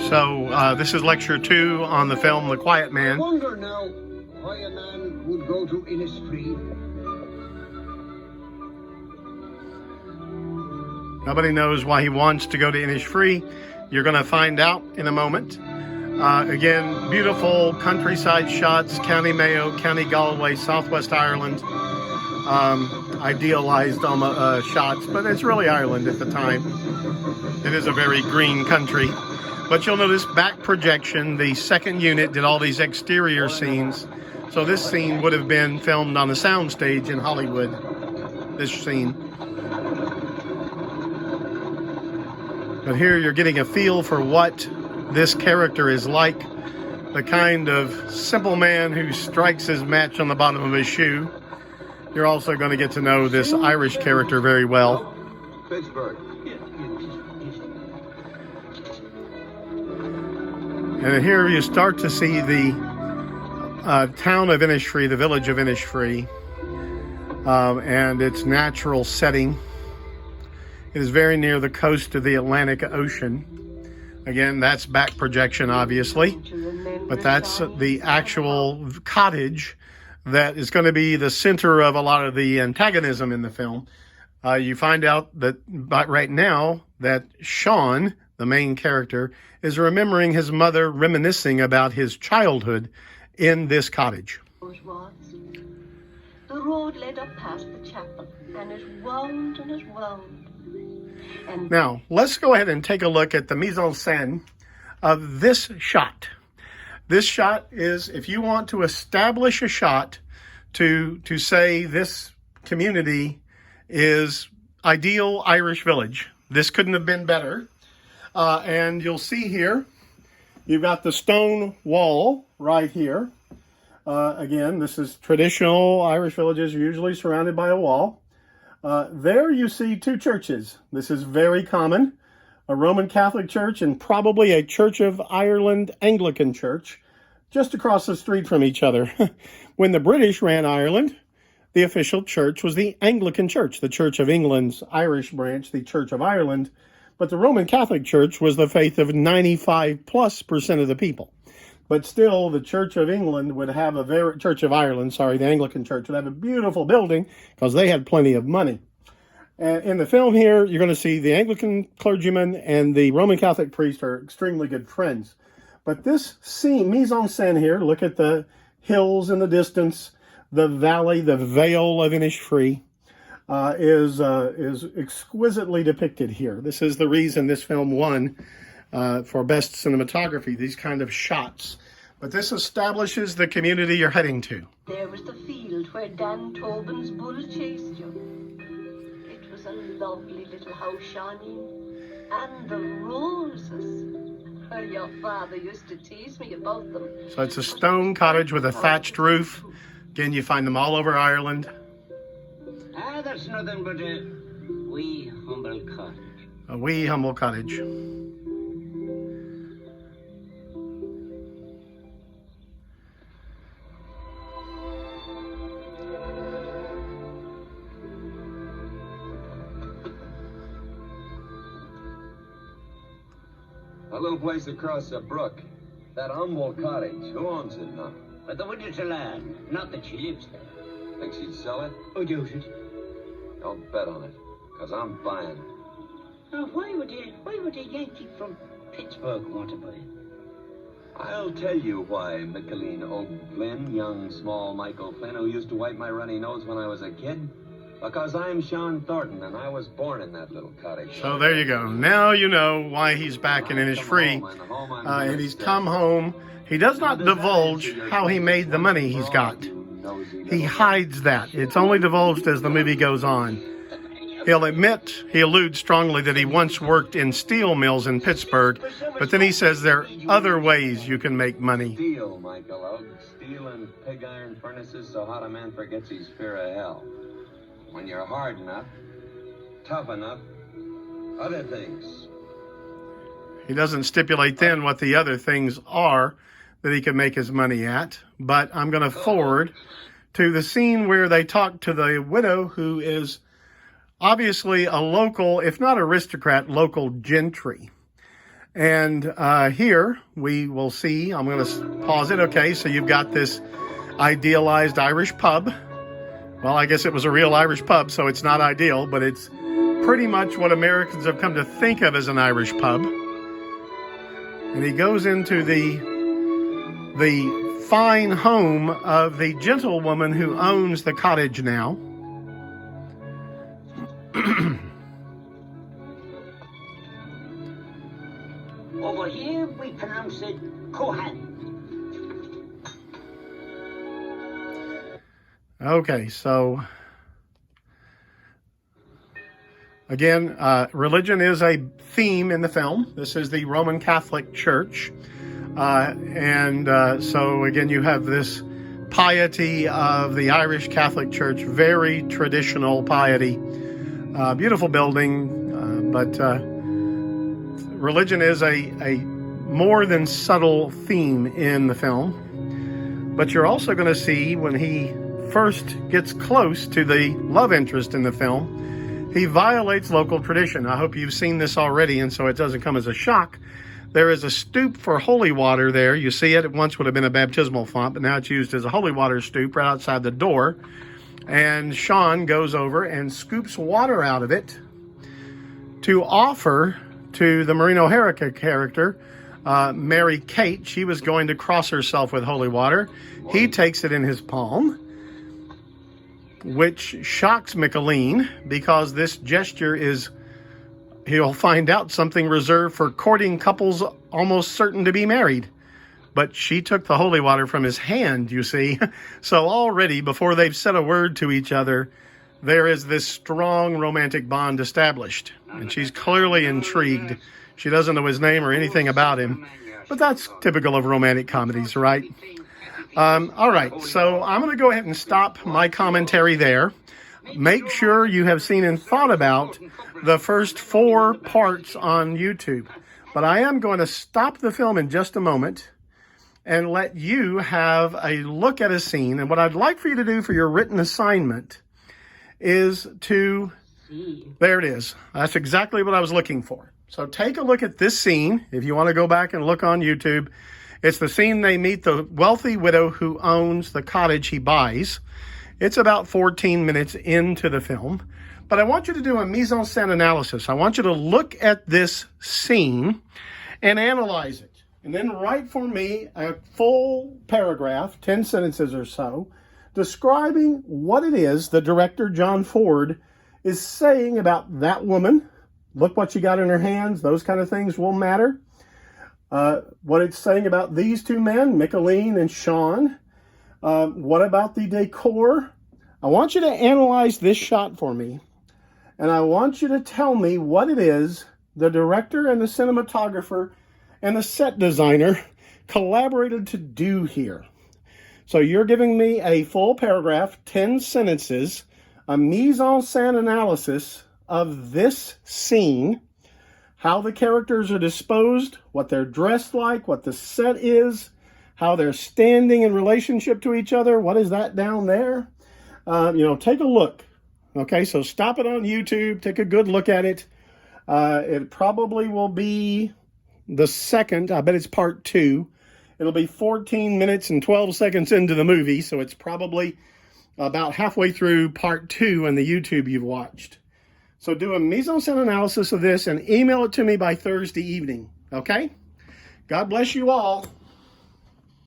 So this is lecture 2 on the film The Quiet Man. I wonder now why a man would go to Innisfree. Nobody knows why he wants to go to Innisfree. You're going to find out in a moment. Again, beautiful countryside shots, County Mayo, County Galway, Southwest Ireland. Idealized shots, but it's really Ireland at the time. It is a very green country. But you'll notice back projection, the second unit did all these exterior scenes. So this scene would have been filmed on a soundstage in Hollywood, this scene. But here you're getting a feel for what this character is like. The kind of simple man who strikes his match on the bottom of his shoe. You're also going to get to know this Irish character very well. Pittsburgh. And here you start to see the town of Innisfree, the village of Innisfree, and its natural setting. It is very near the coast of the Atlantic Ocean. Again, that's back projection, obviously, but that's the actual cottage that is going to be the center of a lot of the antagonism in the film. You find out that right now that Sean, the main character, is remembering his mother reminiscing about his childhood in this cottage. The road led up past the chapel, and it wound and it wound. And now, let's go ahead and take a look at the mise-en-scène of this shot. This shot is, if you want to establish a shot to say this community is ideal Irish village, this couldn't have been better. And you'll see here, you've got the stone wall right here. Again, this is traditional Irish villages, usually surrounded by a wall. There you see 2 churches. This is very common. A Roman Catholic church and probably a Church of Ireland Anglican church just across the street from each other. When the British ran Ireland, the official church was the Anglican Church, the Church of England's Irish branch, the Church of Ireland. But the Roman Catholic Church was the faith of 95+% of the people. But still, the Church of England would have Church of Ireland, the Anglican Church would have a beautiful building because they had plenty of money. And in the film here, you're going to see the Anglican clergyman and the Roman Catholic priest are extremely good friends. But this scene, mise-en-scène here, look at the hills in the distance, the valley, the Vale of Innisfree. Is exquisitely depicted here. This is the reason this film won for best cinematography, these kind of shots. But this establishes the community you're heading to. there was the field where Dan Tobin's bull chased you. It was a lovely little house, Shawnee. And the roses. Your father used to tease me about them. So it's a stone cottage with a thatched roof. Again, you find them all over Ireland. That's nothing but a wee humble cottage. A wee humble cottage. A little place across the brook. That humble cottage. Who owns it now? But the widget's a land, not that she lives there. Think she'd sell it? Who does it? Don't bet on it, because I'm buying it. Now, why would a Yankee from Pittsburgh want to buy it? I'll tell you why, Micheline O'Flynn, young, small Michael Flynn, who used to wipe my runny nose when I was a kid. Because I'm Sean Thornton, and I was born in that little cottage. So there you go. Now you know why he's back in Innisfree. And he's come home. He does not divulge how he made the money he's got. He hides that. It's only divulged as the movie goes on. He alludes strongly that he once worked in steel mills in Pittsburgh, but then he says there are other ways you can make money. Steel, Michael Oak. Steel and pig iron furnaces so hot a man forgets his fear of hell. When you're hard enough, tough enough, other things. He doesn't stipulate then what the other things are that he can make his money at, but I'm going to forward to the scene where they talk to the widow who is obviously a local, if not aristocrat, local gentry. And here we will see, I'm going to pause it. Okay, so you've got this idealized Irish pub. Well, I guess it was a real Irish pub, so it's not ideal, but it's pretty much what Americans have come to think of as an Irish pub. And he goes into the fine home of the gentlewoman who owns the cottage now. Over here, we pronounce it Cohan. Okay, so again, religion is a theme in the film. This is the Roman Catholic Church. So again, you have this piety of the Irish Catholic Church, very traditional piety. Beautiful building, but religion is a more than subtle theme in the film. But you're also going to see when he first gets close to the love interest in the film, he violates local tradition. I hope you've seen this already, and so it doesn't come as a shock. There is a stoop for holy water there. You see it. It once would have been a baptismal font, but now it's used as a holy water stoop right outside the door. And Sean goes over and scoops water out of it to offer to the Maureen O'Hara character, Mary Kate. She was going to cross herself with holy water. He takes it in his palm, which shocks Micheline because this gesture is, he'll find out, something reserved for courting couples almost certain to be married. But she took the holy water from his hand, you see. So already, before they've said a word to each other, there is this strong romantic bond established. And she's clearly intrigued. She doesn't know his name or anything about him. But that's typical of romantic comedies, right? All right, so I'm going to go ahead and stop my commentary there. Make sure you have seen and thought about the first 4 parts on YouTube. But I am going to stop the film in just a moment and let you have a look at a scene. And what I'd like for you to do for your written assignment is to, there it is. That's exactly what I was looking for. So take a look at this scene. If you want to go back and look on YouTube, it's the scene they meet the wealthy widow who owns the cottage he buys. It's about 14 minutes into the film. But I want you to do a mise-en-scène analysis. I want you to look at this scene and analyze it. And then write for me a full paragraph, 10 sentences or so, describing what it is the director, John Ford, is saying about that woman. Look what she got in her hands. Those kind of things will matter. What it's saying about these 2 men, Micheline and Sean. What about the decor? I want you to analyze this shot for me. And I want you to tell me what it is the director and the cinematographer and the set designer collaborated to do here. So you're giving me a full paragraph, 10 sentences, a mise-en-scène analysis of this scene, how the characters are disposed, what they're dressed like, what the set is, how they're standing in relationship to each other. What is that down there? Take a look. Okay, so stop it on YouTube. Take a good look at it. It probably will be the second. I bet it's part 2. It'll be 14 minutes and 12 seconds into the movie, so it's probably about halfway through part 2 in the YouTube you've watched. So do a mise-en-scène analysis of this and email it to me by Thursday evening, okay? God bless you all.